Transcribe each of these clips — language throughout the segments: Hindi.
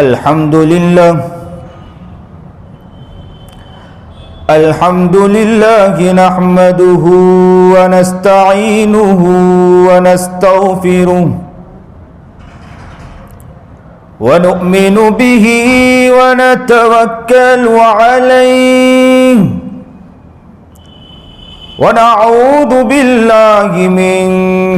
अल्हम्दुलिल्लाह नहमदुहु व नस्तईनुहु व नस्तगफिरुह व नु'मिनु बिही व नतवक्कलु अलैहि व नऊदु बिल्लाहि मिन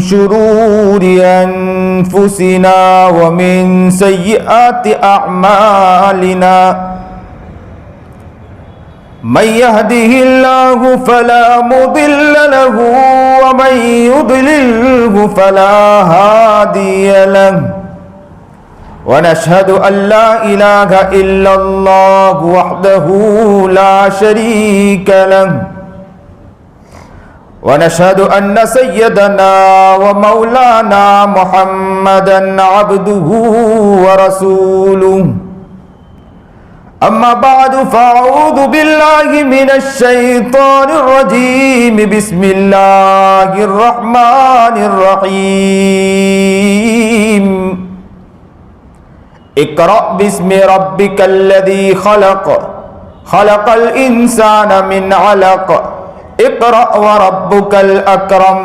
शुरूरि अनफुसिना व मिन सय्यिआति अअमालिना मन यहदिहिल्लाहु फला मुदिल्ल लहु व मन युद्लिल्हु फला हादिय लहु व नशहदु अल्ला इलाहा इल्लल्लाहु वहदहु ला शरीक लहु व नशहदु अन्न सय्यदना व मौलाना मुहम्मदन अब्दुहु व रसूलुहु अम्मा बादु फ़अऊज़ु बिल्लाहि मिनश शैतानिर रजीम बिस्मिल्लाहिर रहमानिर रहीम इक़रा बिस्मि रब्बिकल्लज़ी खलक़ खलक़ल इंसाना मिन अलक़ इक़रा व रब्बुकल अकरम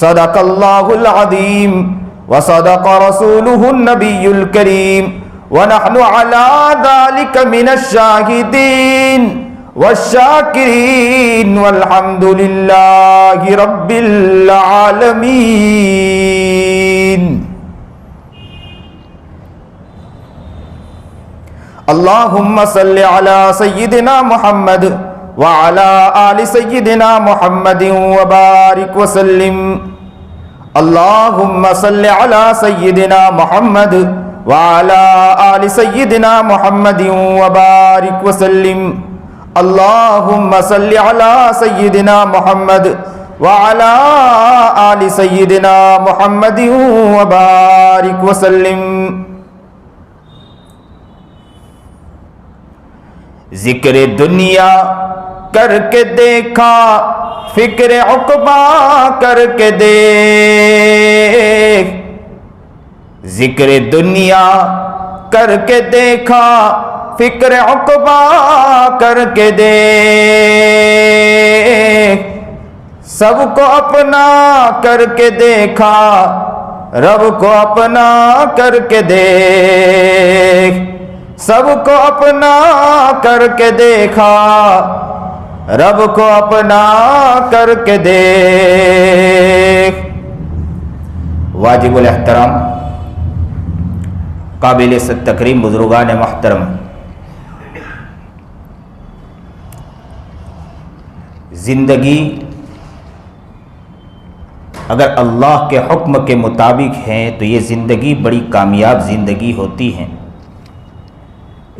सदक़ल्लाहुल अज़ीम व सदक़ रसूलुहुन नबियुल करीम व नहनु अला ज़ालिका मिनश शाहिदीन वश्शाकिरीन वल्हम्दुलिल्लाहि रब्बिल आलमीन। अल्लाहुम्मा सल्लि अला सय्यिदिना मुहम्मद व अला आलि सय्यिदिना मुहम्मदिन व बारिक व सल्लिम। अल्लाहुम्मा सल्लि अला सय्यिदिना मुहम्मद व अला आलि सय्यिदिना मुहम्मदिन व बारिक व सल्लिम। अल्लाहुम्मा सल्लि अला सय्यिदिना मुहम्मद व अला आलि सय्यिदिना मुहम्मदिन व बारिक व सल्लिम। जिक्र दुनिया करके देखा फिक्र उक़बा करके देख। जिक्र दुनिया करके देखा फिक्र उक़बा करके देख। सबको अपना करके देखा रब को अपना करके देख। सबको अपना करके देखा रब को अपना करके देख। वाजिबुल एहतराम काबिल तकरीम बुजुर्गान मोहतरम, ज़िंदगी अगर अल्लाह के हुक्म के मुताबिक है तो ये ज़िंदगी बड़ी कामयाब ज़िंदगी होती है।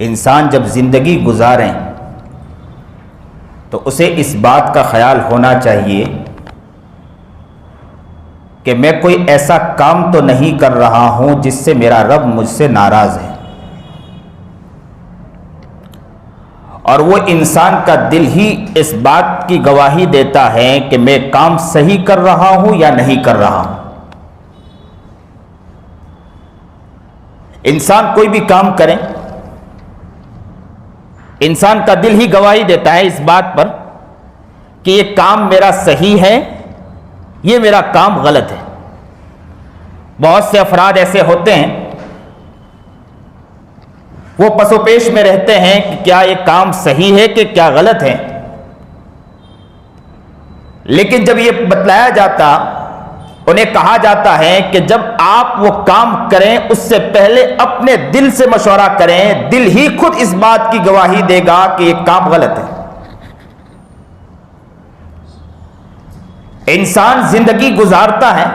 इंसान जब ज़िंदगी गुजारें तो उसे इस बात का ख्याल होना चाहिए कि मैं कोई ऐसा काम तो नहीं कर रहा हूं जिससे मेरा रब मुझसे नाराज़ है। और वो इंसान का दिल ही इस बात की गवाही देता है कि मैं काम सही कर रहा हूं या नहीं कर रहा हूं। इंसान कोई भी काम करे, इंसान का दिल ही गवाही देता है इस बात पर कि ये काम मेरा सही है, ये मेरा काम गलत है। बहुत से अफराद ऐसे होते हैं वो पसोपेश में रहते हैं कि क्या ये काम सही है कि क्या गलत है। लेकिन जब ये बतलाया जाता, उन्हें कहा जाता है कि जब आप वो काम करें उससे पहले अपने दिल से मशवरा करें, दिल ही खुद इस बात की गवाही देगा कि ये काम गलत है। इंसान जिंदगी गुजारता है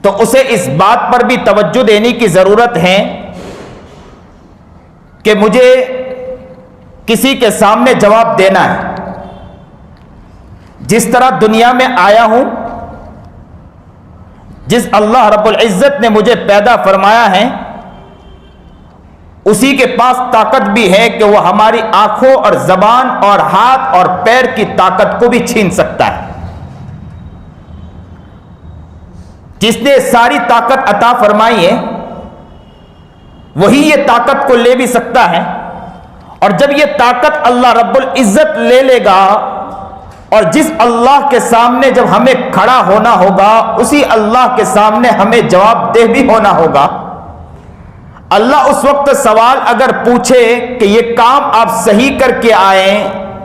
तो उसे इस बात पर भी तवज्जो देने की जरूरत है कि मुझे किसी के सामने जवाब देना है। जिस तरह दुनिया में आया हूं, जिस अल्लाह रब्बुल इज्जत ने मुझे पैदा फरमाया है, उसी के पास ताकत भी है कि वह हमारी आंखों और जबान और हाथ और पैर की ताकत को भी छीन सकता है। जिसने सारी ताकत अता फरमाई है वही ये ताकत को ले भी सकता है। और जब ये ताकत अल्लाह रब्बुल इज्जत ले लेगा और जिस अल्लाह के सामने जब हमें खड़ा होना होगा, उसी अल्लाह के सामने हमें जवाबदेह भी होना होगा। अल्लाह उस वक्त सवाल अगर पूछे कि ये काम आप सही करके आए,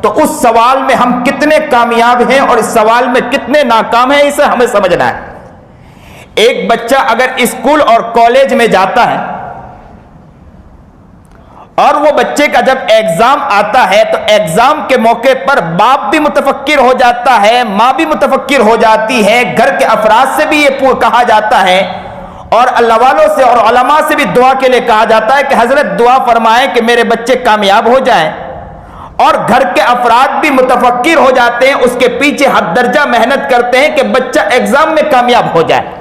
तो उस सवाल में हम कितने कामयाब हैं और इस सवाल में कितने नाकाम हैं, इसे हमें समझना है। एक बच्चा अगर स्कूल और कॉलेज में जाता है और वो बच्चे का जब एग्जाम आता है, तो एग्जाम के मौके पर बाप भी मुतफक्किर हो जाता है, मां भी मुतफक्किर हो जाती है, घर के अफराद से भी ये कहा जाता है और अल्लाह वालों से और उलमा से भी दुआ के लिए कहा जाता है कि हजरत दुआ फरमाएं कि मेरे बच्चे कामयाब हो जाएं। और घर के अफराद भी मुतफक्किर हो जाते हैं, उसके पीछे हद दर्जा मेहनत करते हैं कि बच्चा एग्जाम में कामयाब हो जाए।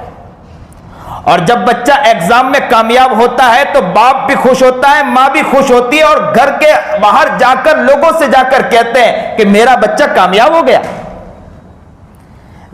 और जब बच्चा एग्जाम में कामयाब होता है तो बाप भी खुश होता है, मां भी खुश होती है और घर के बाहर जाकर लोगों से जाकर कहते हैं कि मेरा बच्चा कामयाब हो गया।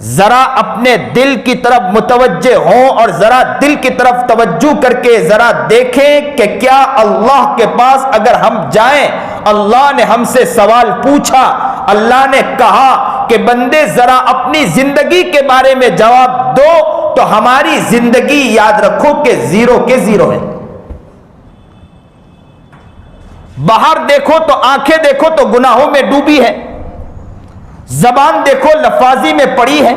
जरा अपने दिल की तरफ मुतवज्जे हों और जरा दिल की तरफ तवज्जो करके जरा देखें कि क्या अल्लाह के पास अगर हम जाएं, अल्लाह ने हमसे सवाल पूछा, अल्लाह ने कहा कि बंदे जरा अपनी जिंदगी के बारे में जवाब दो, तो हमारी जिंदगी याद रखो कि जीरो के जीरो है। बाहर देखो तो आंखें देखो तो गुनाहों में डूबी है, जबान देखो लफाजी में पड़ी है,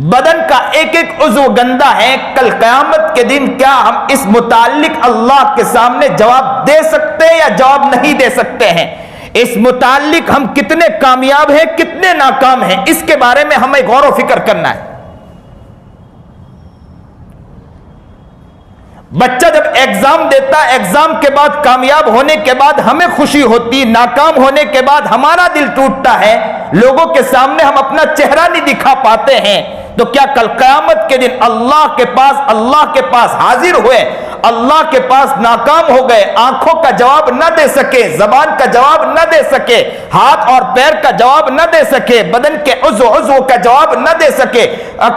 बदन का एक एक उज़्व गंदा है। कल क़यामत के दिन क्या हम इस मुताल्लिक अल्लाह के सामने जवाब दे सकते हैं या जवाब नहीं दे सकते हैं? इस मुताल्लिक हम कितने कामयाब हैं, कितने नाकाम हैं, इसके बारे में हमें गौर व फिक्र करना है। बच्चा जब एग्जाम देता है, एग्जाम के बाद कामयाब होने के बाद हमें खुशी होती, नाकाम होने के बाद हमारा दिल टूटता है, लोगों के सामने हम अपना चेहरा नहीं दिखा पाते हैं। तो क्या कल क़यामत के दिन अल्लाह के पास हाजिर हुए, अल्लाह के पास नाकाम हो गए, आंखों का जवाब न दे सके, जबान का जवाब न दे सके, हाथ और पैर का जवाब न दे सके, बदन के उज़्व का जवाब न दे सके,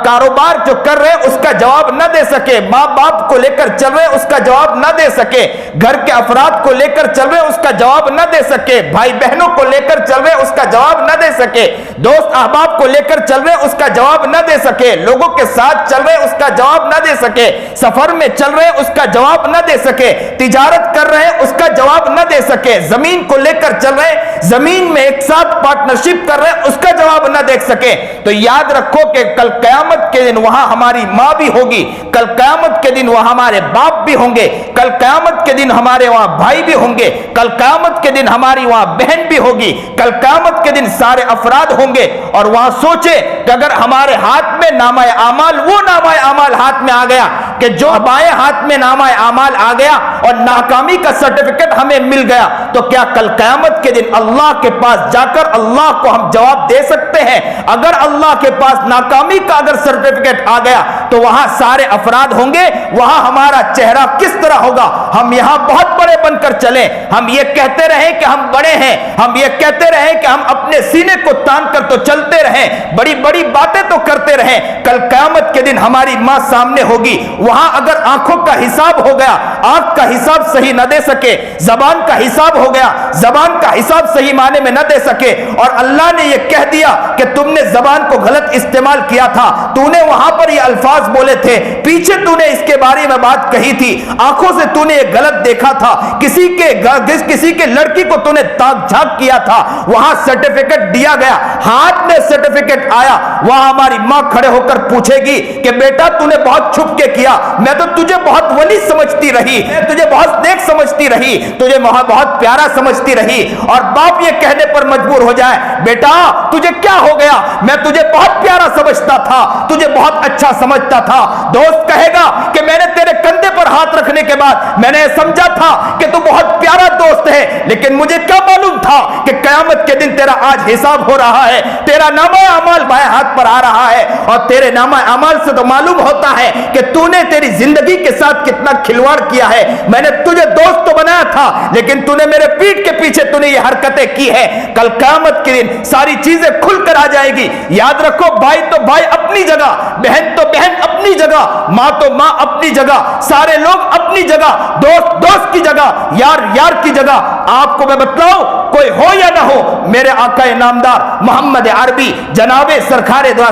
कारोबार जो कर रहे उसका जवाब न दे सके, माँ बाप को लेकर चल रहे उसका जवाब न दे सके, घर के अफराद को लेकर चल रहे उसका जवाब न दे सके, भाई बहनों को लेकर चल रहे उसका जवाब न दे सके, दोस्त अहबाब को लेकर चल रहे उसका जवाब न दे सके, लोगों के साथ चल रहे उसका जवाब न दे सके, सफर में चल रहे उसका जवाब न दे सके, तिजारत कर रहे उसका जवाब न दे सके, जमीन को लेकर चल रहे, जमीन में एक साथ पार्टनरशिप कर रहे उसका जवाब न दे सके, तो याद रखो कि कल क़यामत के दिन वहां हमारी मां भी होगी, कल क़यामत के दिन वहां हमारे बाप भी होंगे, कल क़यामत के दिन हमारे वहां भाई भी होंगे, कल क़यामत के दिन हमारी वहां बहन भी होगी, कल क़यामत के दिन सारे अफराद होंगे। और वहां सोचे कि अगर हमारे हाथ में नामाए आमाल, वो नामाए आमाल हाथ में आ गया कि जो बाएं हाथ में नामाए आमाल आ गया और नाकामी का सर्टिफिकेट हमें मिल गया, तो क्या कल क़यामत के दिन अल्लाह के पास जाकर अल्लाह को हम जवाब दे सकते हैं? अगर अल्लाह के पास नाकामी का अगर सर्टिफिकेट आ गया तो वहां सारे अफराद होंगे, वहां हमारा चेहरा किस तरह होगा? हम यहां बहुत बड़े बनकर चले, हम ये कहते रहे कि हम बड़े हैं, हम ये कहते रहे कि हम अपने सीने को तान कर तो चलते रहे, बड़ी बड़ी बातें तो करते रहे, कल क़यामत के दिन हमारी मां सामने होगी, वहां अगर आंखों का हिसाब हो गया, आंख का हिसाब सही न दे सके, जबान का हिसाब हो गया, जबान का हिसाब सही माने में न दे सके, और अल्लाह ने यह कह दिया कि तुमने जबान को गलत इस्तेमाल किया था, तूने वहां पर ये अल्फाज बोले थे, पीछे तूने इसके बारे में बात कही थी, आंखों से तूने गलत देखा था, किसी के लड़की को तूने ताक झांक किया था, वहां सर्टिफिकेट दिया गया, हाथ में सर्टिफिकेट आया, वहां हमारी मां खड़े होकर पूछेगी कि बेटा तूने बहुत छुप के किया, मैं तो तुझे बहुत वली समझती रही, तुझे बहुत नेक समझती रही, तुझे बहुत प्यारा समझती रही, और बाप ये कहने पर मजबूर हो जाए बेटा तुझे क्या हो गया, मैं तुझे बहुत प्यारा समझता था, तुझे बहुत अच्छा समझता था। दोस्त कहेगा कि मैंने तेरे कंधे पर हाथ रखने के बाद मैंने समझा था कि तू बहुत प्यारा दोस्त है, लेकिन मुझे क्या मालूम था कि क़यामत के दिन तेरा आज हिसाब हो रहा है, तेरा नामा अमाल बाएं हाथ पर आ रहा है, और तेरे नामा अमाल से तो मालूम होता है कि तूने तेरी जिंदगी के साथ कितना खिलवाड़ किया है। मैंने तुझे दोस्त तो बनाया था, लेकिन तूने मेरे पीठ के पीछे तूने ये हरकतें की है। कल क़यामत के दिन सारी चीजें खुलकर आ जाएगी। याद रखो, भाई तो भाई अपनी जगह, बहन तो बहन अपनी जगह, मां तो मां अपनी जगह, सारे सारे लोग अपनी जगह, दोस्त दोस्त की जगह, यार यार की जगह। आपको मैं बतलाऊं, कोई हो या ना हो, मेरे आका नामदार मोहम्मद अरबी जनाबे सरकारे दो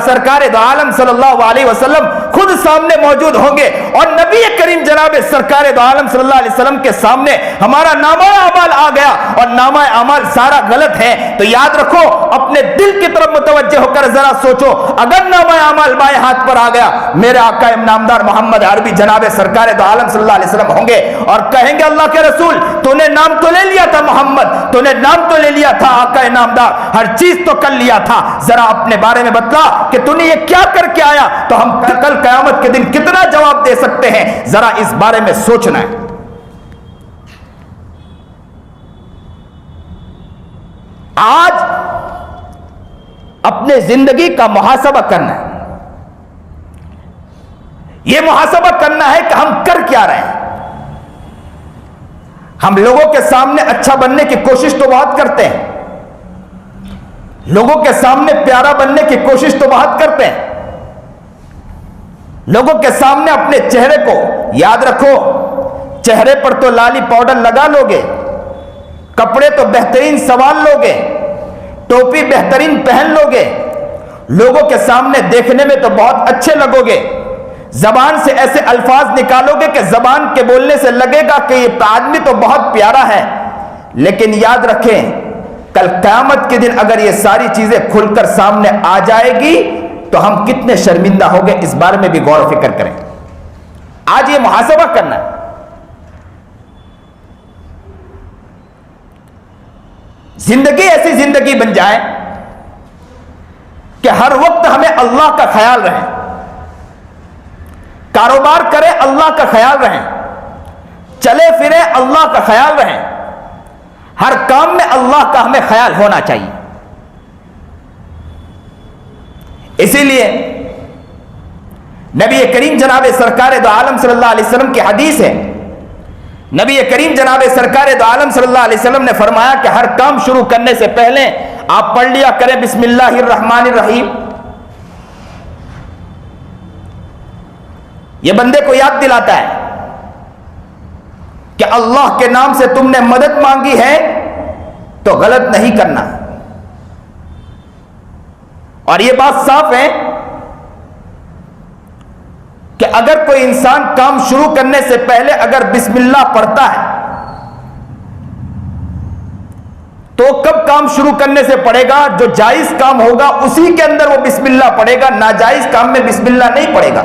आलम सल्लल्लाहु अलैहि वसल्लम खुद सामने मौजूद होंगे और नबी करीम जनाबे सरकारे दो आलम सल्लल्लाहु अलैहि वसल्लम के सामने हमारा नामा अमाल आ गया और नामा अमाल सारा गलत है, तो याद रखो, अपने दिल की तरफ मुतवज्जे होकर जरा सोचो, अगर नामा अमाल बाएं हाथ पर आ गया, मेरे आका नामदार मोहम्मद अरबी जनाबे सरकारे दो आलम सल्लल्लाहु अलैहि वसल्लम होंगे और कहेंगे, अल्लाह के रसूल, तूने नाम तो ले लिया था मोहम्मद, तूने नाम तो ले लिया था आका नामदार, हर चीज तो कर लिया था, जरा अपने बारे में बतला कि तूने ये क्या करके आया, तो हम कल कयामत के दिन कितना जवाब दे सकते हैं, जरा इस बारे में सोचना है। आज अपने जिंदगी का मुहासबा करना है। यह मुहासबा करना है कि हम कर क्या रहे हैं। हम लोगों के सामने अच्छा बनने की कोशिश तो बहुत करते हैं, लोगों के सामने प्यारा बनने की कोशिश तो बहुत करते हैं, लोगों के सामने अपने चेहरे को, याद रखो, चेहरे पर तो लाली पाउडर लगा लोगे, कपड़े तो बेहतरीन संवार लोगे, टोपी बेहतरीन पहन लोगे, लोगों के सामने देखने में तो बहुत अच्छे लगोगे, जबान से ऐसे अल्फाज निकालोगे कि जबान के बोलने से लगेगा कि ये आदमी तो बहुत प्यारा है, लेकिन याद रखें, कल क़यामत के दिन अगर ये सारी चीजें खुलकर सामने आ जाएगी तो हम कितने शर्मिंदा होंगे, इस बारे में भी गौर और फिक्र करें। आज ये मुहासबा करना है। जिंदगी ऐसी जिंदगी बन जाए कि हर वक्त हमें अल्लाह का ख्याल रहे, कारोबार करें अल्लाह का ख्याल रहे, चले फिरे अल्लाह का ख्याल रहे, हर काम में अल्लाह का हमें ख्याल होना चाहिए। इसीलिए नबी करीम जनाब सरकार दो आलम सल्लल्लाहु अलैहि वसल्लम की हदीस है, नबी करीम जनाब सरकार दो आलम सल्लल्लाहु अलैहि वसल्लम ने फरमाया कि हर काम शुरू करने से पहले आप पढ़ लिया करें बिस्मिल्लाहिर रहमानिर रहीम। यह बंदे को याद दिलाता है कि अल्लाह के नाम से तुमने मदद मांगी है तो गलत नहीं करना। और यह बात साफ है कि अगर कोई इंसान काम शुरू करने से पहले अगर बिस्मिल्लाह पढ़ता है तो कब काम शुरू करने से पढ़ेगा, जो जायज काम होगा उसी के अंदर वो बिस्मिल्लाह पढ़ेगा, नाजायज काम में बिस्मिल्लाह नहीं पढ़ेगा।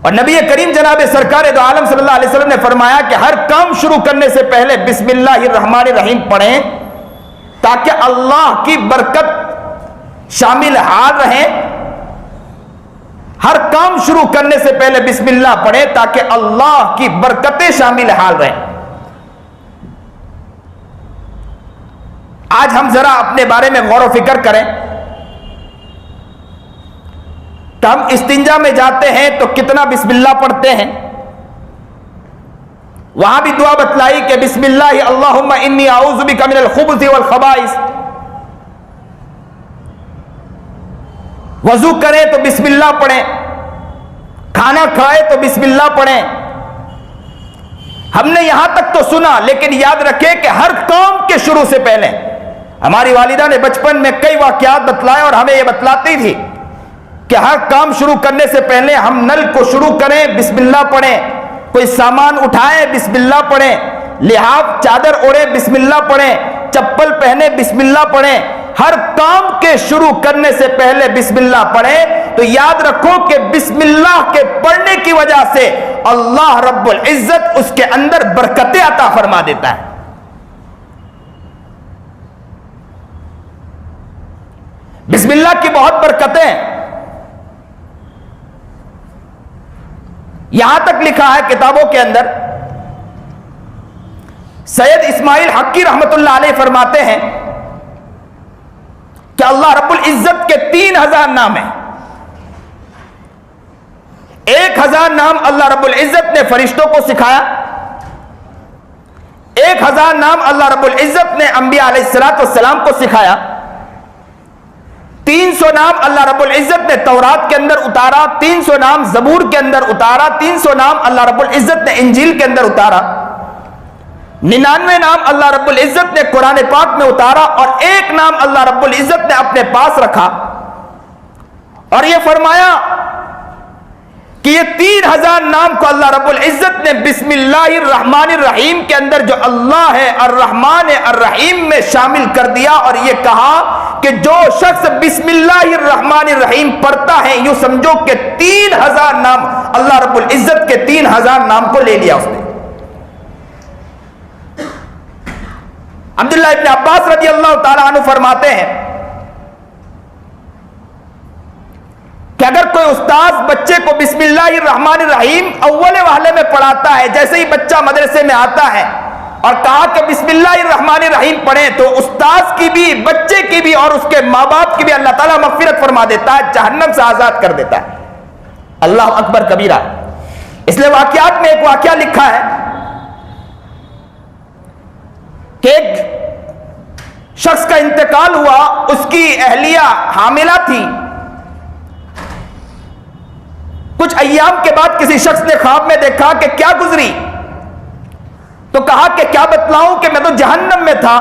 और नबी करीम जनाब सरकार दो आलम सल्लल्लाहु अलैहि वसल्लम ने फरमाया कि हर काम शुरू करने से पहले बिस्मिल्लाहिर रहमानिर रहीम पढ़ें ताकि अल्लाह की बरकत शामिल हाल रहे। हर काम शुरू करने से पहले बिस्मिल्लाह पढ़ें ताकि अल्लाह की बरकतें शामिल हाल रहे। आज हम जरा अपने बारे में गौर व फिक्र करें तो हम इस्तिंजा में जाते हैं तो कितना बिस्मिल्लाह पढ़ते हैं। वहां भी दुआ बतलाई कि बिस्मिल्लाह अल्लाहुम्मा इन्नी आऊज़ु बिका मिनल खुबुसी वल खबाइस। वजू करें तो बिस्मिल्लाह पढ़ें, खाना खाए तो बिस्मिल्लाह पढ़ें। हमने यहां तक तो सुना, लेकिन याद रखें कि हर काम के शुरू से पहले हमारी वालिदा ने बचपन में कई वाकयात बतलाए और हमें यह बतलाती थी कि हर काम शुरू करने से पहले हम नल को शुरू करें बिस्मिल्लाह पढ़ें, कोई सामान उठाए बिस्मिल्लाह पढ़ें, लिहाफ चादर ओढ़े बिस्मिल्लाह पढ़ें, चप्पल पहने बिस्मिल्लाह पढ़ें। हर काम के शुरू करने से पहले बिस्मिल्लाह पढ़ें तो याद रखो कि बिस्मिल्लाह के पढ़ने की वजह से अल्लाह रब्बुल इज्जत उसके अंदर बरकतें अता फरमा देता है। बिस्मिल्लाह की बहुत बरकतें। यहां तक लिखा है किताबों के अंदर, सैयद इस्माइल हक्की रहमतुल्लाह अलैह फरमाते हैं कि अल्लाह रब्बुल इज्जत के 3000 नाम हैं। 1000 नाम अल्लाह रब्बुल इज्जत ने फरिश्तों को सिखाया, 1000 नाम अल्लाह रब्बुल इज्जत ने अंबिया अलैहिस्सलातु वस्सलाम को सिखाया, 300 नाम अल्लाह रब्बुल इज्जत ने तौरात के अंदर उतारा, 300 नाम ज़बूर के अंदर उतारा, 300 नाम अल्लाह रब्बुल इज्जत ने इंजील के अंदर उतारा, 99 नाम अल्लाह रब्बुल इज्जत ने कुरान पाक में उतारा और एक नाम अल्लाह रब्बुल इज्जत ने अपने पास रखा और यह फरमाया कि ये 3000 नाम को अल्लाह रब्बुल इज्जत ने बिस्मिल्लाहिर रहमानिर रहीम के अंदर जो अल्लाह है अर रहमान है अर रहीम में शामिल कर दिया और ये कहा कि जो शख्स बिस्मिल्लाहिर रहमानिर रहीम पढ़ता है यूं समझो कि 3000 नाम अल्लाह रब्बुल इज्जत के 3000 नाम को ले लिया उसने। अब्दुल्लाह इब्न अब्बास रज़ी अल्लाह ताला अन्हु फरमाते हैं कि अगर कोई उस्ताद बच्चे को बिस्मिल्लाहिर रहमानिर रहीम अव्वल वाले में पढ़ाता है, जैसे ही बच्चा मदरसे में आता है और कहा कि बिस्मिल्लाहिर रहमानिर रहीम पढ़े, तो उस्ताद की भी, बच्चे की भी और उसके माँ बाप की भी अल्लाह ताला मग़फ़िरत फरमा देता है, जहन्नम से आजाद कर देता है। अल्लाह अकबर कबीरा। इसलिए वाक़ियात में एक वाक़या लिखा है कि एक शख्स का इंतकाल हुआ, उसकी अहलिया हामिला थी। कुछ अय्याम के बाद किसी शख्स ने ख्वाब में देखा कि क्या गुजरी, तो कहा कि क्या बतलाऊं कि मैं तो जहन्नम में था।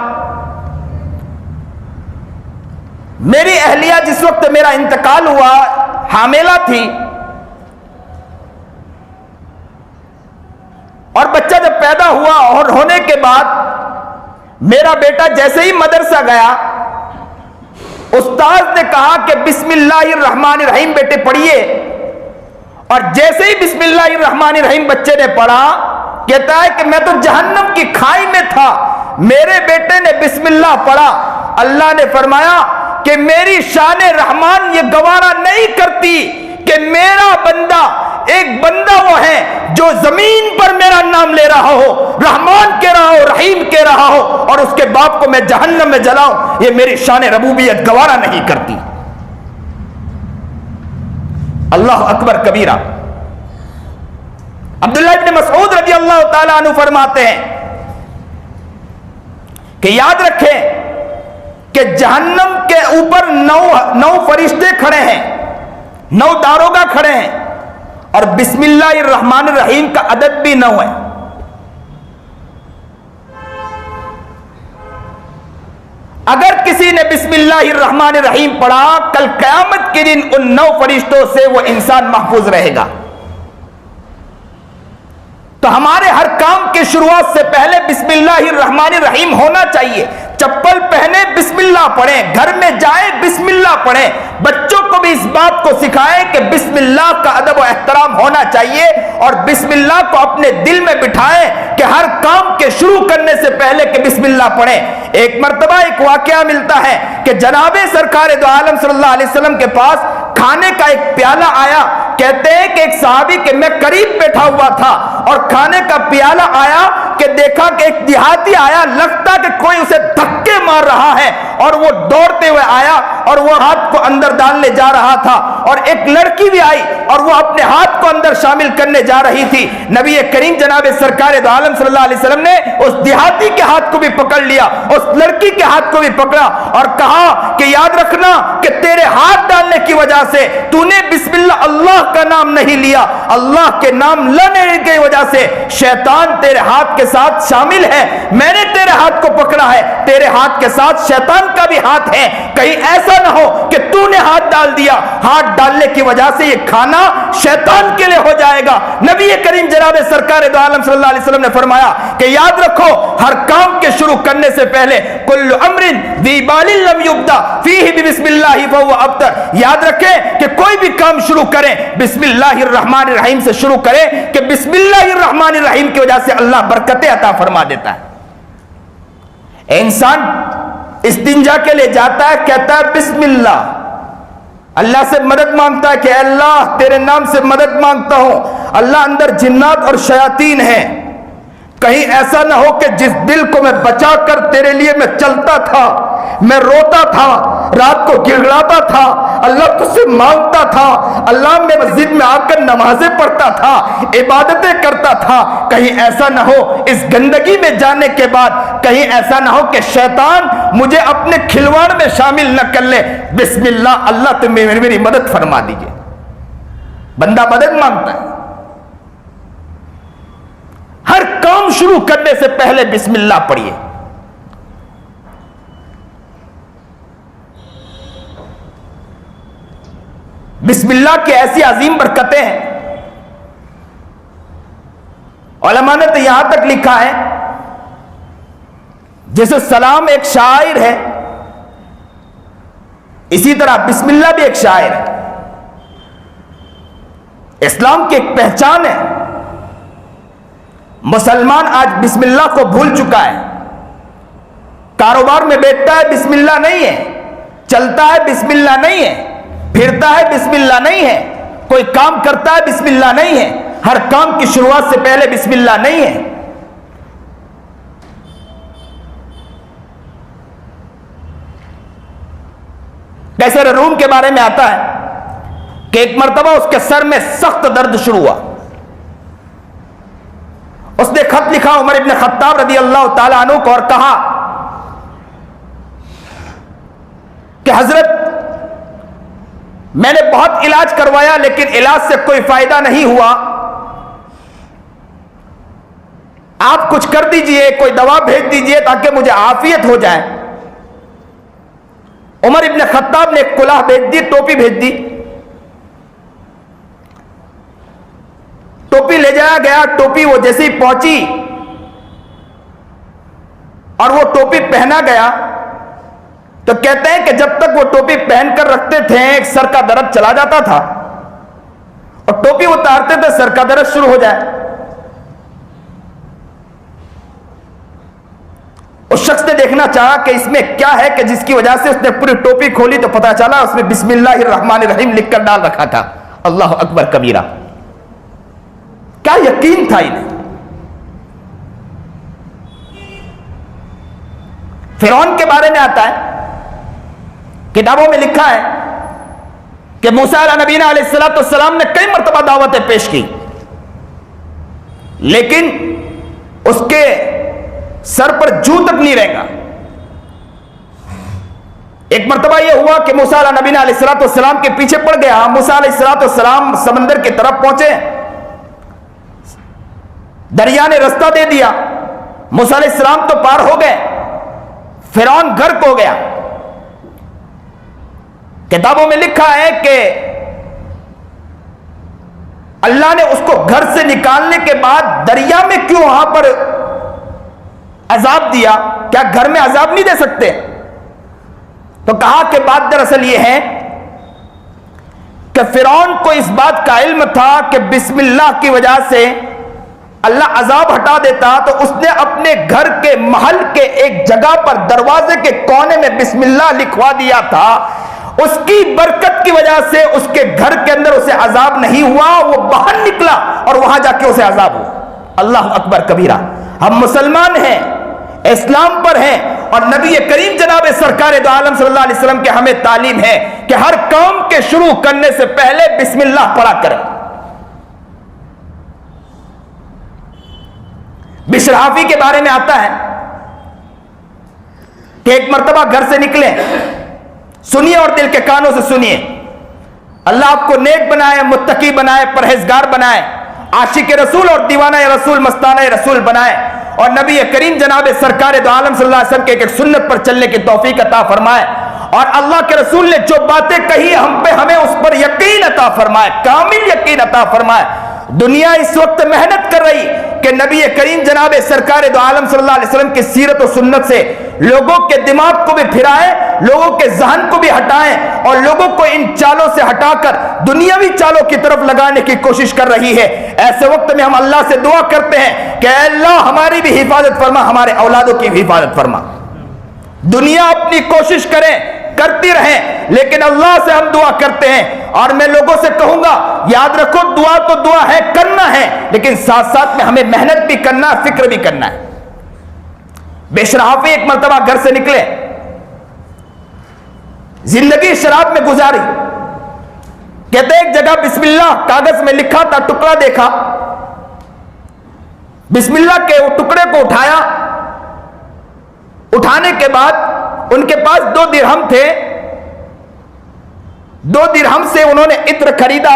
मेरी अहलिया जिस वक्त मेरा इंतकाल हुआ हामिला थी और बच्चा जब पैदा हुआ और होने के बाद मेरा बेटा जैसे ही मदरसा गया, उस्ताद ने कहा कि बिस्मिल्लाहिर रहमानिर रहीम बेटे पढ़िए, और जैसे ही बिस्मिल्लाहिर रहमानिर रहीम बच्चे ने पढ़ा, कहता है कि मैं तो जहन्नम की खाई में था, मेरे बेटे ने बिस्मिल्लाह पढ़ा। अल्लाह ने फरमाया कि मेरी शान रहमान ये गवारा नहीं करती कि मेरा बंदा, एक बंदा वो है जो जमीन पर मेरा नाम ले रहा हो, रहमान कह रहा हो, रहीम कह रहा हो, और उसके बाप को मैं जहन्नम में जलाऊं, ये मेरी शान रबूबियत गवारा नहीं करती। अल्लाह अकबर कबीरा। अब्दुल्लाह इब्न मसऊद रज़ी अल्लाह ताला अन्हु फरमाते हैं कि याद रखें कि जहन्नम के ऊपर 9 फरिश्ते खड़े हैं, 9 दारोगा खड़े हैं, और बिस्मिल्लाहिर रहमानिर रहीम का अदद भी 9 है। अगर किसी ने बिस्मिल्लाहिर रहमानिर रहीम पढ़ा, कल क़यामत के दिन उन 9 फरिश्तों से वो इंसान महफूज रहेगा। तो हमारे हर काम की शुरुआत से पहले बिस्मिल्लाहिर रहमानिर रहीम होना चाहिए। चप्पल पहने बिस्मिल्लाह पढ़ें, घर में जाए बिस्मिल्लाह पढ़ें, बच्चों को भी इस बात को सिखाएं कि बिस्मिल्लाह का अदब व एहतराम होना चाहिए, और बिस्मिल्लाह को अपने दिल में बिठाएं कि हर काम के शुरू करने से पहले कि बिस्मिल्लाह पढ़ें। एक मर्तबा एक वाकया मिलता है कि जनाबे सरकार दो आलम सल्लल्लाहु अलैहि वसल्लम के पास खाने का एक प्याला आया। कहते हैं कि एक सहाबी के मैं करीब बैठा हुआ था और खाने का प्याला आया कि देखा कि एक देहाती आया, लगता कि कोई उसे धक्के मार रहा है, और वो दौड़ते हुए आया और वो हाथ को अंदर डालने जा रहा था, और एक लड़की भी आई और वो अपने हाथ को अंदर शामिल करने जा रही थी। नबी करीम जनाबे सरकार दो आलम सल्लल्लाहु अलैहि वसल्लम ने उस देहाती के हाथ को भी पकड़ लिया, उस लड़की के हाथ को भी पकड़ा और कहा कि याद रखना कि तेरे हाथ डालने की वजह से तूने बिस्मिल्लाह अल्लाह का नाम नहीं लिया, अल्लाह के नाम लेने की वजह से शैतान तेरे हाथ के साथ शामिल है। मैंने तेरे हाथ को पकड़ा है, तेरे हाथ के साथ शैतान का भी हाथ है। कहीं ऐसा ना हो कि तूने हाथ डाल दिया, हाथ डालने की वजह से ये खाना शैतान के लिए हो जाएगा। नबी करीम जनाबे सरकार दो आलम सल्लल्लाहु अलैहि वसल्लम ने फरमाया कि याद रखो, हर काम के शुरू करने से पहले कुल्लु अम्रिन दी बालिन लम युब्दा फीही बिस्मिल्लाहि फहुवा अब्तर। याद रखें कि कोई भी काम शुरू करें बिस्मिल्लाहिर रहमानिर रहीम से शुरू करें कि बिस्मिल्लाहिर रहमानिर रहीम की वजह से अल्लाह बरकतें अता फरमा देता है। इंसान इस्तिंजा के लिए जाता है, कहता है बिस्मिल्लाह, अल्लाह से मदद मांगता है कि अल्लाह तेरे नाम से मदद मांगता हूं। अल्लाह अंदर जिन्नात और शयातीन है, कहीं ऐसा ना हो कि जिस दिल को मैं बचाकर तेरे लिए मैं चलता था, मैं रोता था, रात को गिड़गिड़ाता था, अल्लाह तुझसे मांगता था, अल्लाह में मस्जिद में आकर नमाजें पढ़ता था, इबादतें करता था। कहीं ऐसा ना हो इस गंदगी में जाने के बाद, कहीं ऐसा ना हो कि शैतान मुझे अपने खिलवाड़ में शामिल न कर ले। बिस्मिल्लाह, अल्लाह तुम मेरी मदद फरमा दीजिए। बंदा मदद मांगता है। हर काम शुरू करने से पहले बिस्मिल्लाह पढ़िए। बिस्मिल्लाह की ऐसी अजीम बरकतें हैं। उलमा ने तो यहां तक लिखा है, जैसे सलाम एक शायर है, इसी तरह बिस्मिल्लाह भी एक शायर है। इस्लाम की एक पहचान है। मुसलमान आज बिस्मिल्लाह को भूल चुका है। कारोबार में बैठता है, बिस्मिल्लाह नहीं है। चलता है, बिस्मिल्लाह नहीं है। फिरता है, बिस्मिल्लाह नहीं है। कोई काम करता है, बिस्मिल्लाह नहीं है। हर काम की शुरुआत से पहले बिस्मिल्लाह नहीं है। कैसर रूम के बारे में आता है कि एक मर्तबा उसके सर में सख्त दर्द शुरू हुआ। उसने खत लिखा उमर इब्न खत्ताब रदी अल्लाह ताला अन्हु को और कहा कि हजरत, मैंने बहुत इलाज करवाया लेकिन इलाज से कोई फायदा नहीं हुआ। आप कुछ कर दीजिए, कोई दवा भेज दीजिए ताकि मुझे आफियत हो जाए। उमर इब्न खत्ताब ने कुलाह भेज दी, टोपी भेज दी। टोपी ले जाया गया। टोपी वो जैसे ही पहुंची और वो टोपी पहना गया तो कहते हैं कि जब तक वो टोपी पहनकर रखते थे एक सर का दर्द चला जाता था, और टोपी उतारते थे सर का दर्द शुरू हो जाए। उस शख्स ने देखना चाहा कि इसमें क्या है कि जिसकी वजह से उसने पूरी टोपी खोली तो पता चला उसमें बिस्मिल्लाहिर्रहमानिर्रहीम लिखकर डाल रखा था। अल्लाह अकबर कबीरा। क्या यकीन था इन्हें। फिरौन के बारे में आता है, किताबों में लिखा है कि मूसा नबीना अलैहिस्सलाम ने कई मर्तबा दावतें पेश की, लेकिन उसके सर पर जू तक नहीं रहेगा। एक मर्तबा यह हुआ कि मूसा नबीना अलैहिस्सलाम के पीछे पड़ गया। मूसा अलैहिस्सलाम समंदर की तरफ पहुंचे, दरिया ने रास्ता दे दिया। मूसा अलैहिस्सलाम तो पार हो गए, फिरौन गर्क हो गया। किताबों में लिखा है कि अल्लाह ने उसको घर से निकालने के बाद दरिया में क्यों वहां पर अजाब दिया, क्या घर में अजाब नहीं दे सकते? तो कहा कि बात दरअसल यह है कि फिरौन को इस बात का इल्म था कि बिस्मिल्लाह की वजह से अल्लाह अजाब हटा देता, तो उसने अपने घर के महल के एक जगह पर दरवाजे के कोने में बिस्मिल्लाह लिखवा दिया था। उसकी बरकत की वजह से उसके घर के अंदर उसे अजाब नहीं हुआ, वो बाहर निकला और वहां जाके उसे अजाब हुआ। अल्लाह अकबर कबीरा। हम मुसलमान हैं, इस्लाम पर हैं, और नबी करीम जनाब सरकार दो आलम सल्लल्लाहु अलैहि वसल्लम के हमें तालीम है कि हर काम के शुरू करने से पहले बिस्मिल्लाह पढ़ा करें। बिशर हाफी के बारे में आता है कि एक मर्तबा घर से निकले। सुनिए और दिल के कानों से सुनिए। अल्लाह आपको नेक बनाए, मुत्तकी बनाए, परहेजगार बनाए, आशिक रसूल और दीवाना रसूल, मस्ताना रसूल बनाए, और नबी करीम जनाब सरकार दो आलम सल्लल्लाहु अलैहि वसल्लम के एक सुन्नत पर चलने की तौफीक अता फरमाए। और अल्लाह के रसूल ने जो बातें कही हम पे, हमें उस पर यकीन अता फरमाए, कामिल यकीन अता फरमाए। दुनिया इस वक्त मेहनत कर रही कि नबी करीम जनाब सरकार दो आलम सल्लल्लाहु अलैहि वसल्लम की सीरत और सुन्नत से लोगों के दिमाग को भी फिराए, लोगों के जहन को भी हटाएं, और लोगों को इन चालों से हटाकर दुनियावी चालों की तरफ लगाने की कोशिश कर रही है। ऐसे वक्त में हम अल्लाह से दुआ करते हैं कि अल्लाह हमारी भी हिफाजत फरमा, हमारे औलादों की भी हिफाजत फरमा। दुनिया अपनी कोशिश करे, करती रहे, लेकिन अल्लाह से हम दुआ करते हैं। और मैं लोगों से कहूंगा, याद रखो, दुआ तो दुआ है, करना है, लेकिन साथ साथ में हमें मेहनत भी करना, फिक्र भी करना है। बिशर हाफी एक मर्तबा घर से निकले, जिंदगी शराब में गुजारी। कहते एक जगह बिस्मिल्लाह कागज में लिखा था, टुकड़ा देखा, बिस्मिल्लाह के वो टुकड़े को उठाया। उठाने के बाद उनके पास 2 दिरहम थे। 2 दिरहम से उन्होंने इत्र खरीदा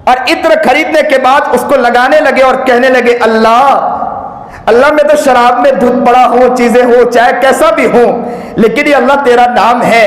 और इत्र खरीदने के बाद उसको लगाने लगे और कहने लगे, अल्लाह अल्लाह, मैं तो शराब में धुत पड़ा हूं, चीजें हो चाहे कैसा भी हो, लेकिन ये अल्लाह तेरा नाम है,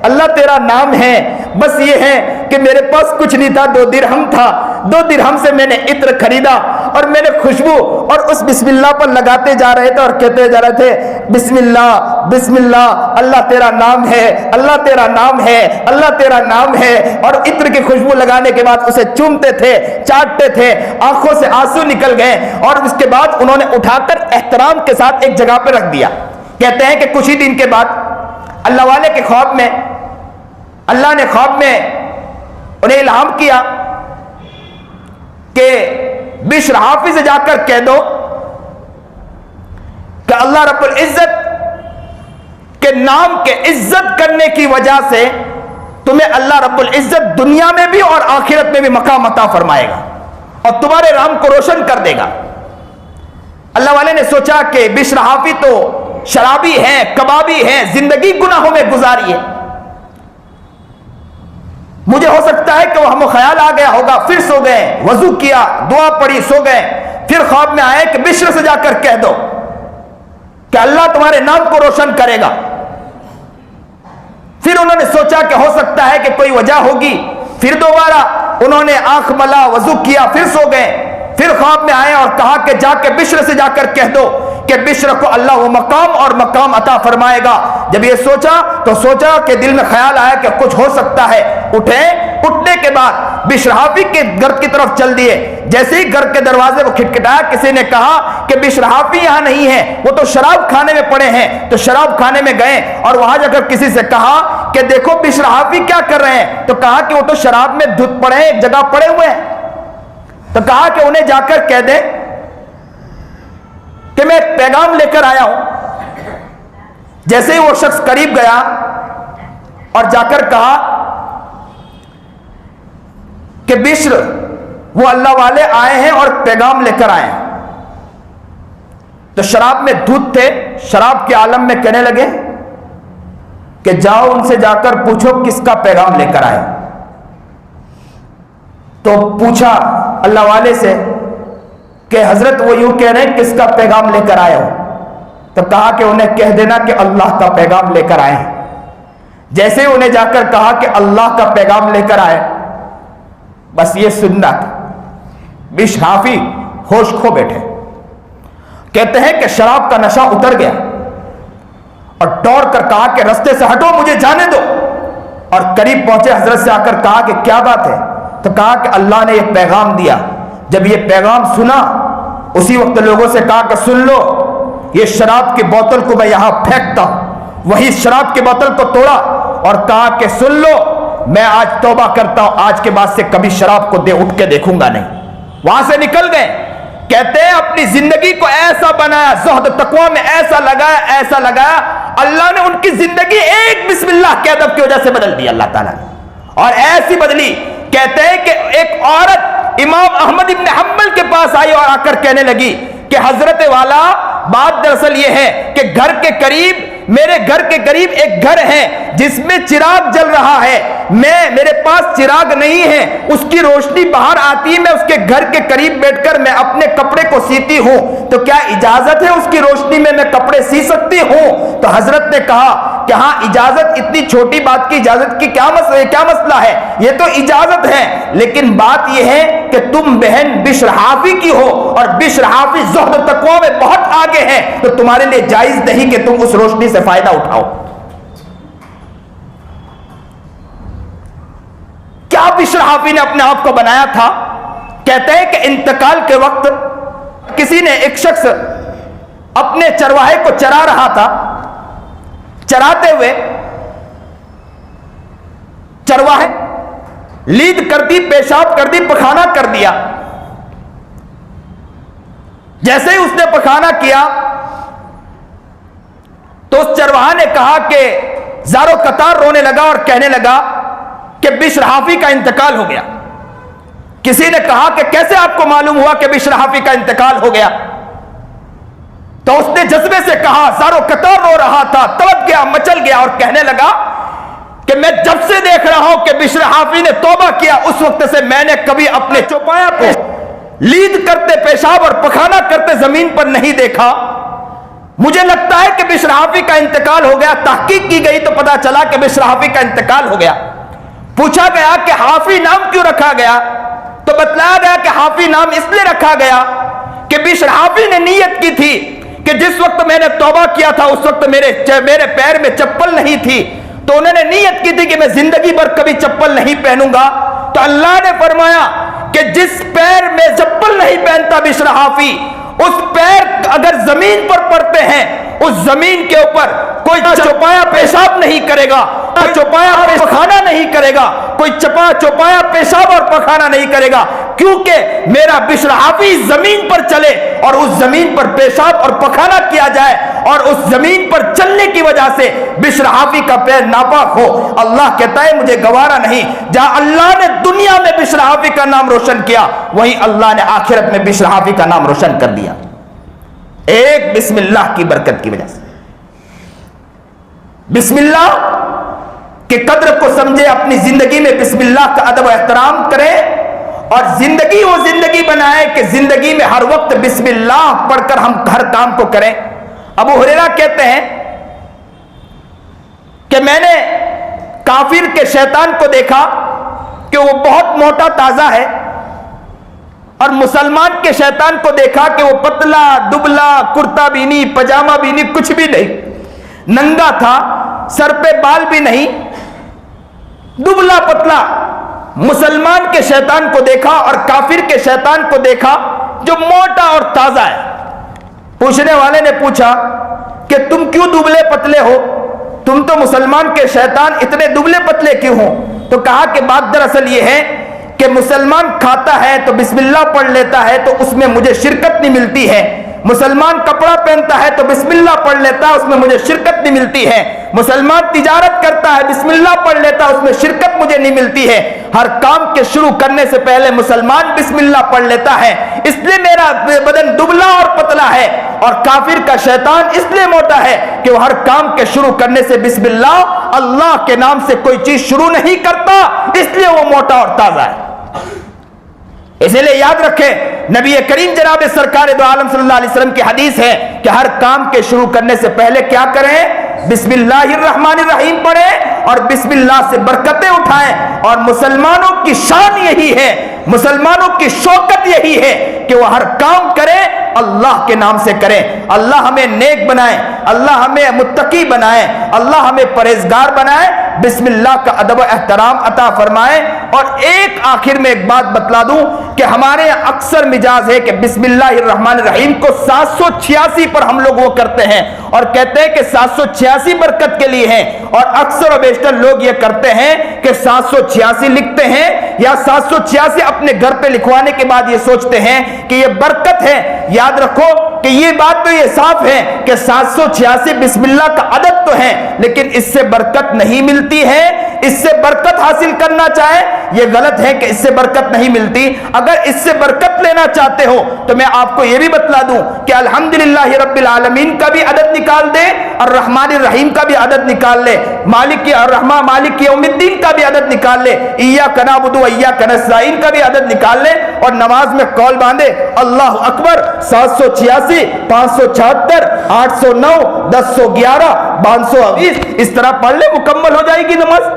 अल्लाह तेरा नाम है। बस ये है कि मेरे पास कुछ नहीं था, 2 दिरहम था, 2 दिरहम से मैंने इत्र खरीदा और मैंने खुशबू और उस बिस्मिल्लाह पर लगाते जा रहे थे और कहते जा रहे थे, बिस्मिल्लाह बिस्मिल्लाह, अल्लाह तेरा नाम है, अल्लाह तेरा नाम है, अल्लाह तेरा नाम है। और इत्र की खुशबू लगाने के बाद उसे चूमते थे, चाटते थे, आंखों से आंसू निकल गए और उसके बाद उन्होंने उठाकर एहतराम के साथ एक जगह पर रख दिया। कहते हैं कि कुछ ही दिन के बाद अल्लाह वाले के ख्वाब में, अल्लाह ने ख्वाब में उन्हें इल्हाम किया कि बिश्र हाफिज से जाकर कह दो कि अल्लाह रब्बुल इज्जत के नाम के इज्जत करने की वजह से तुम्हें अल्लाह रब्बुल इज्जत दुनिया में भी और आखिरत में भी मकाम अता फरमाएगा और तुम्हारे नाम को रोशन कर देगा। अल्लाह वाले ने सोचा कि बिश्र हाफिज तो शराबी है, कबाबी है, जिंदगी गुनाहों में गुजारी है, मुझे हो सकता है कि वो हमें ख्याल आ गया होगा, फिर सो गए, वजू किया, दुआ पढ़ी, सो गए, फिर ख्वाब में आए कि बिश्र से जाकर कह दो कि अल्लाह तुम्हारे नाम को रोशन करेगा। फिर उन्होंने सोचा कि हो सकता है कि कोई वजह होगी, फिर दोबारा उन्होंने आंख मला, वजू किया, फिर सो गए, फिर ख्वाब में आए और कहा कि जाके बिश्र से जाकर कह दो कि बिश्र को अल्लाह वो मकाम और मकाम अता फरमाएगा। जब ये सोचा तो सोचा कि दिल में ख्याल आया कि कुछ हो सकता है, उठे, उठने के बाद बिश्र हाफिज के घर की तरफ चल दिए। जैसे ही घर के दरवाजे को खटखटाया, किसी ने कहा कि बिश्र हाफिज यहां नहीं है, वो तो शराब खाने में पड़े हैं। तो शराब खाने में गए और वहां जाकर किसी से कहा कि देखो बिश्र हाफिज क्या कर रहे हैं, तो कहा कि वो तो शराब में धुत पड़े हैं, एक जगह पड़े हुए हैं। तो कहा कि उन्हें जाकर कह दे कि मैं एक पैगाम लेकर आया हूं। जैसे ही वो शख्स करीब गया और जाकर कहा कि बिश्र, वो अल्लाह वाले आए हैं और पैगाम लेकर आए हैं, तो शराब में धुत थे, शराब के आलम में कहने लगे कि जाओ उनसे जाकर पूछो किसका पैगाम लेकर आए। तो पूछा अल्लाह वाले से कि हजरत वो यूं कह रहे हैं किसका पैगाम लेकर आए हो, तो कहा कि उन्हें कह देना कि अल्लाह का पैगाम लेकर आए हैं। जैसे ही उन्हें जाकर कहा कि अल्लाह का पैगाम लेकर आए, बस ये सुनना, बिश्र हाफिज होश खो बैठे। कहते हैं कि शराब का नशा उतर गया और दौड़ कर कहा कि रास्ते से हटो, मुझे जाने दो। और करीब पहुंचे, हजरत से आकर कहा कि क्या बात है, तो कहा कि अल्लाह ने यह पैगाम दिया। जब ये पैगाम सुना, उसी वक्त लोगों से कहा कि सुन लो, ये शराब की बोतल को मैं यहां फेंकता हूं। वही शराब की बोतल को तोड़ा और कहा कि सुन लो, मैं आज तौबा करता हूं, आज के बाद से कभी शराब को उठ के देखूंगा नहीं। वहां से निकल गए। कहते हैं अपनी जिंदगी को ऐसा बनाया, ज़ुहद तकवा में ऐसा लगाया, ऐसा लगाया, अल्लाह ने उनकी जिंदगी एक बिस्मिल्लाह के अदब की वजह से बदल दी अल्लाह ताला ने। और ऐसी बदली, कहते हैं कि एक औरत इमाम अहमद इब्न हम्बल के पास आई और आकर कहने लगी कि हजरत वाला, बात दरअसल यह है कि घर के करीब, मेरे घर के करीब एक घर है जिसमें चिराग जल रहा है, मेरे पास चिराग नहीं है, उसकी रोशनी बाहर आती है, मैं उसके घर के करीब बैठकर मैं अपने कपड़े को सीती हूं, तो क्या इजाजत है उसकी रोशनी में मैं कपड़े सी सकती हूं? तो हजरत ने कहा कि हाँ इजाजत, इतनी छोटी बात की इजाजत की क्या मसला है, ये तो इजाजत है, लेकिन बात यह है कि तुम बहन बिश्र हाफिज की हो और बिश्र हाफिज ज़ुहद तकवा में बहुत आगे है, तो तुम्हारे लिए जायज नहीं कि तुम उस रोशनी से फायदा उठाओ। क्या बिश्र हाफिज ने अपने आप को बनाया था? कहते हैं कि इंतकाल के वक्त किसी ने, एक शख्स अपने चरवाहे को चरा रहा था, चराते हुए चरवाहे लीद कर दी, पेशाब कर दी, पखाना कर दिया। जैसे ही उसने पखाना किया तो उस चरवाहा ने कहा कि ज़ारो कतार रोने लगा और कहने लगा कि बिश्र हाफी का इंतकाल हो गया। किसी ने कहा कि कैसे आपको मालूम हुआ कि बिश्र हाफी का इंतकाल हो गया? तो उसने जज्बे से कहा, ज़ारो कतार रो रहा था, तड़प गया, मचल गया और कहने लगा कि मैं जब से देख रहा हूं कि बिश्र हाफी ने तौबा किया, उस वक्त से मैंने कभी अपने चौपाया पे लीद करते, पेशाब और पखाना करते जमीन पर नहीं देखा। मुझे लगता है कि बिश्र हाफी का इंतकाल हो गया। तहकीक की गई तो पता चला कि बिश्र हाफी का इंतकाल हो गया। पूछा गया कि हाफी नाम क्यों रखा गया? तो बतलाया गया कि हाफी नाम इसलिए रखा गया कि बिश्र हाफी ने नीयत की थी कि जिस वक्त मैंने तौबा किया था उस वक्त मेरे पैर में चप्पल नहीं थी, तो उन्होंने नीयत की थी कि मैं जिंदगी भर कभी चप्पल नहीं पहनूंगा। तो अल्लाह ने फरमाया कि जिस पैर में चप्पल नहीं पहनता बिश्र हाफी, उस पैर अगर जमीन पर पड़ते हैं, उस जमीन के ऊपर कोई चौपाया पेशाब नहीं करेगा, कोई चौपाया पखाना नहीं करेगा, कोई चौपाया पेशाब और पखाना नहीं करेगा, क्योंकि मेरा बिश्र हाफी जमीन पर चले और उस जमीन पर पेशाब और पखाना किया जाए और उस जमीन पर चलने की वजह से बिश्र हाफी का पैर नापाक हो। अल्लाह कहता है मुझे गवारा नहीं। जहां अल्लाह ने दुनिया में बिश्र हाफी का नाम रोशन किया, वहीं अल्लाह ने आखिरत में बिश्र हाफी का नाम रोशन कर दिया, एक बिस्मिल्लाह की बरकत की वजह से। बिस्मिल्लाह के कद्र को समझे, अपनी जिंदगी में बिस्मिल्लाह का अदब और एहतराम करें और जिंदगी वो जिंदगी बनाए कि जिंदगी में हर वक्त बिस्मिल्लाह पढ़कर हम हर काम को करें। अबू हुरैरा कहते हैं कि मैंने काफिर के शैतान को देखा कि वो बहुत मोटा ताजा है, और मुसलमान के शैतान को देखा कि वो पतला दुबला, कुर्ता बीनी पजामा बीनी कुछ भी नहीं, नंगा था, सर पे बाल भी नहीं, दुबला पतला। मुसलमान के शैतान को देखा और काफिर के शैतान को देखा जो मोटा और ताजा है। पूछने वाले ने पूछा कि तुम क्यों दुबले पतले हो, तुम तो मुसलमान के शैतान इतने दुबले पतले क्यों हो? तो कहा कि बात दरअसल ये है कि मुसलमान खाता है तो बिस्मिल्लाह पढ़ लेता है तो उसमें मुझे शिरकत नहीं मिलती है, मुसलमान कपड़ा पहनता है तो बिस्मिल्लाह पढ़ लेता है उसमें मुझे शिरकत नहीं मिलती है, मुसलमान तिजारत करता है बिस्मिल्लाह पढ़ लेता है उसमें शिरकत मुझे नहीं मिलती है। हर काम के शुरू करने से पहले मुसलमान बिस्मिल्लाह पढ़ लेता है, इसलिए मेरा बदन दुबला और पतला है, और काफिर का शैतान इसलिए मोटा है कि वह हर काम के शुरू करने से बिस्मिल्लाह अल्लाह के नाम से कोई चीज शुरू नहीं करता, इसलिए वो मोटा और ताजा है। इसलिए याद रखें, नबी करीम जनाब सरकार दो आलम सल्लल्लाहु अलैहि वसल्लम की हदीस है कि हर काम के शुरू करने से पहले क्या करें? बिस्मिल्लाहिर्रहमानिर्रहीम पढ़ें और बिस्मिल्लाह से बरकतें उठाएं। और मुसलमानों की शान यही है, मुसलमानों की शौकत यही है कि वह हर काम करें अल्लाह के नाम से करें। अल्लाह हमें नेक बनाए, अल्लाह हमें मुत्तकी बनाए, अल्लाह हमें परहेजगार बनाए, बिस्मिल्लाह का अदब एहतराम अता फरमाए। और एक आखिर में एक बात बतला दूं कि हमारे अक्सर मिजाज है कि बिस्मिल्लाहिर्रहमानिर्रहीम को 786 पर हम लोग वो करते हैं और कहते हैं कि 786 बरकत के लिए है, और अक्सर और बेशतर लोग ये करते हैं कि 786 लिखते हैं या 786 अपने घर पे लिखवाने के बाद ये सोचते हैं कि ये बरकत है। याद रखो कि ये बात तो ये साफ है कि 786 बिस्मिल्लाह का अदद तो है, लेकिन इससे बरकत नहीं मिलती है। इससे बरकत हासिल करना चाहे ये गलत है कि इससे बरकत नहीं मिलती। अगर इससे बरकत लेना चाहते हो तो मैं आपको यह भी बतला दूं कि अल्हम्दुलिल्लाह रब्बिल आलमीन का भी अदद निकाल दे और रहमानिर रहीम का भी अदद निकाल ले, मालिक यौमिद्दीन का भी अदद निकाल ले, इय्याका नअबुदु व इय्याका नस्तईन का भी अदद निकाल ले और नमाज में कौल बांधे अल्लाह अकबर 786, 576, 809, 1011, 520 इस तरह पढ़ ले, मुकम्मल हो जाएगी नमाज।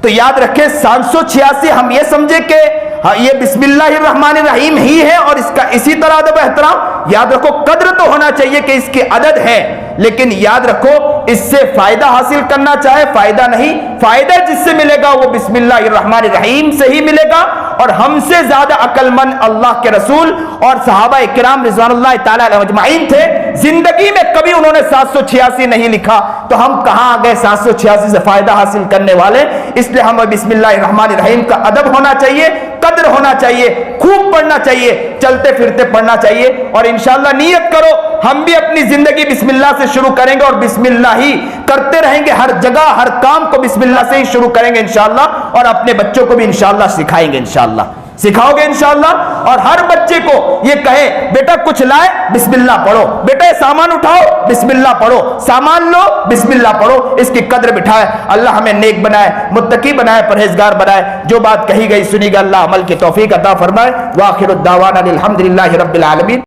तो याद रखें 786 हम ये समझे कि हाँ ये बिस्मिल्लाहिर्रहमानिर्रहीम ही है और इसका इसी तरह अदब एहतराम। याद रखो कद्र तो होना चाहिए कि इसके अदद है, लेकिन याद रखो इससे फायदा हासिल करना चाहे फायदा नहीं, फायदा जिससे मिलेगा वो बिस्मिल्लाहिर्रहमानिर्रहीम से ही मिलेगा। और हमसे ज्यादा अक्लमंद अल्लाह के रसूल और सहाबा किराम रिज़वानुल्लाह ताला अलैहिम अजमाइन थे, जिंदगी में कभी उन्होंने 786 नहीं लिखा, तो हम कहां आ गए 786 से फायदा हासिल करने वाले। इसलिए हमें बिस्मिल्लाहिर्रहमानिर्रहीम का अदब होना चाहिए, कद्र होना चाहिए, खूब पढ़ना चाहिए, चलते फिरते पढ़ना चाहिए। और इंशाअल्लाह नियत करो हम भी अपनी जिंदगी बिस्मिल्लाह से शुरू करेंगे और बिस्मिल्लाह ही करते रहेंगे, हर जगह हर काम को बिस्मिल्लाह से ही शुरू करेंगे इंशाअल्लाह। और अपने बच्चों को भी इंशाअल्लाह सिखाएंगे, इंशाअल्लाह सिखाओगे इंशाअल्लाह। और हर बच्चे को ये कहे बेटा कुछ लाए बिस्मिल्लाह पढ़ो, बेटा सामान उठाओ बिस्मिल्लाह पढ़ो, सामान लो बिस्मिल्लाह पढ़ो, इसकी कद्र बिठाए। अल्लाह हमें नेक बनाए, मुत्तकी बनाए, परहेजगार बनाए। जो बात कही गई सुनी गई, अल्लाह अमल की तौफीक अता फरमाए। वाखिरुद्दावाना अल्हम्दुलिल्लाहि रब्बिल आलमीन।